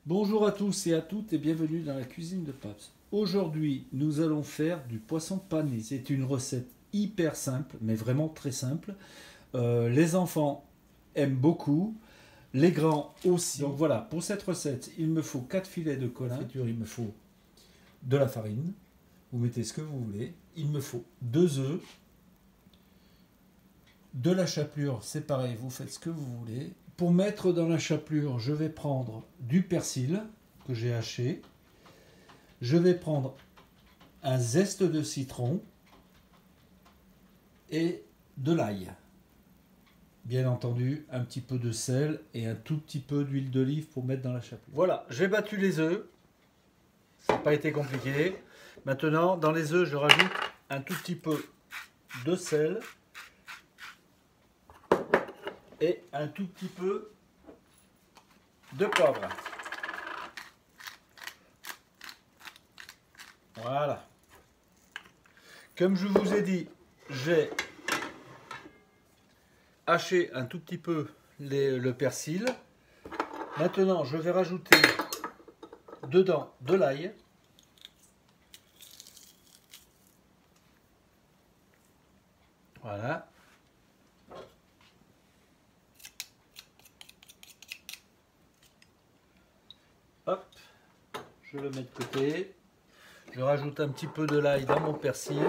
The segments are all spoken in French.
Bonjour à tous et à toutes et bienvenue dans la cuisine de Paps. Aujourd'hui, nous allons faire du poisson pané. C'est une recette hyper simple, mais vraiment très simple. Les enfants aiment beaucoup, les grands aussi. Donc voilà, pour cette recette, il me faut 4 filets de colin. Il me faut de la farine. Vous mettez ce que vous voulez. Il me faut 2 œufs. De la chapelure, c'est pareil, vous faites ce que vous voulez. Pour mettre dans la chapelure, je vais prendre du persil que j'ai haché. Je vais prendre un zeste de citron et de l'ail. Bien entendu, un petit peu de sel et un tout petit peu d'huile d'olive pour mettre dans la chapelure. Voilà, j'ai battu les œufs. Ça n'a pas été compliqué. Maintenant, dans les œufs, je rajoute un tout petit peu de sel et un tout petit peu de poivre. Voilà. Comme je vous ai dit, j'ai haché un tout petit peu le persil. Maintenant, je vais rajouter dedans de l'ail. Voilà. Hop, je le mets de côté. Je rajoute un petit peu de l'ail dans mon persil.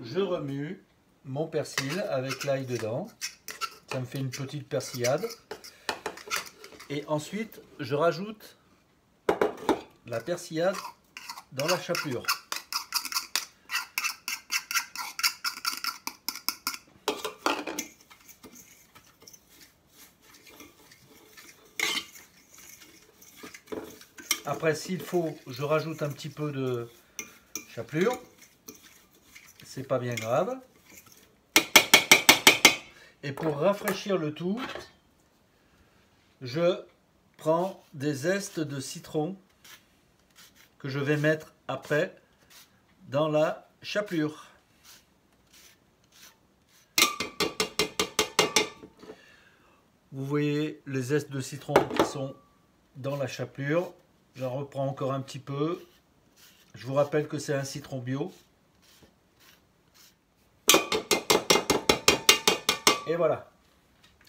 Je remue mon persil avec l'ail dedans. Ça me fait une petite persillade. Et ensuite, je rajoute la persillade dans la chapelure. Après, s'il faut, je rajoute un petit peu de chapelure. C'est pas bien grave. Et pour rafraîchir le tout, je prends des zestes de citron que je vais mettre après dans la chapelure. Vous voyez les zestes de citron qui sont dans la chapelure. J'en reprends encore un petit peu. Je vous rappelle que c'est un citron bio. Et voilà.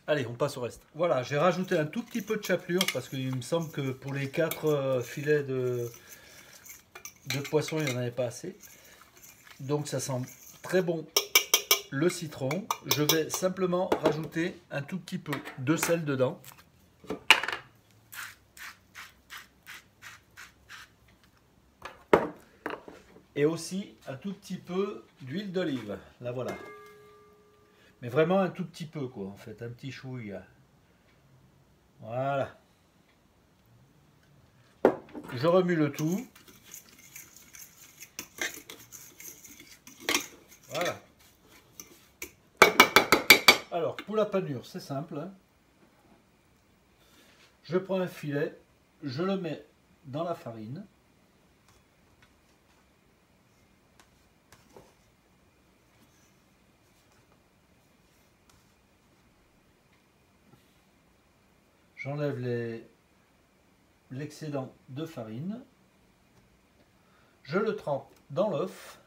Allez, on passe au reste. Voilà, j'ai rajouté un tout petit peu de chapelure parce qu'il me semble que pour les 4 filets de poisson, il n'y en avait pas assez. Donc ça sent très bon le citron. Je vais simplement rajouter un tout petit peu de sel dedans. Et aussi un tout petit peu d'huile d'olive. Là voilà. Mais vraiment un tout petit peu quoi, en fait, un petit chouïa. Voilà. Je remue le tout. Voilà. Alors, pour la panure, c'est simple. Hein. Je prends un filet, je le mets dans la farine. J'enlève l'excédent de farine. Je le trempe dans l'œuf.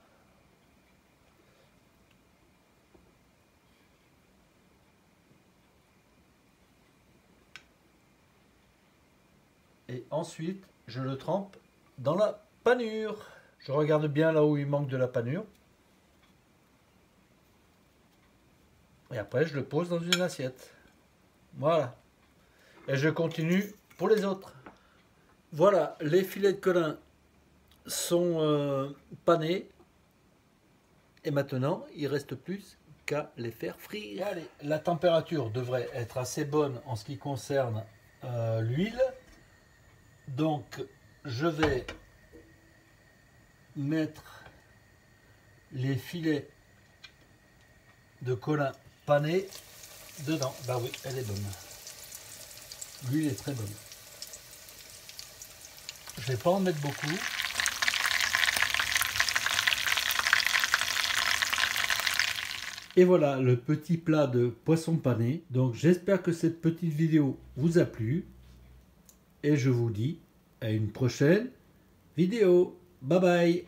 Et ensuite, je le trempe dans la panure. Je regarde bien là où il manque de la panure. Et après, je le pose dans une assiette. Voilà. Et je continue pour les autres. Voilà, les filets de colin sont panés. Et maintenant, il ne reste plus qu'à les faire frire. Allez, la température devrait être assez bonne en ce qui concerne l'huile. Donc, je vais mettre les filets de colin panés dedans. Bah oui, elle est bonne. L'huile est très bonne. Je ne vais pas en mettre beaucoup. Et voilà le petit plat de poisson pané. Donc j'espère que cette petite vidéo vous a plu. et je vous dis à une prochaine vidéo. Bye bye.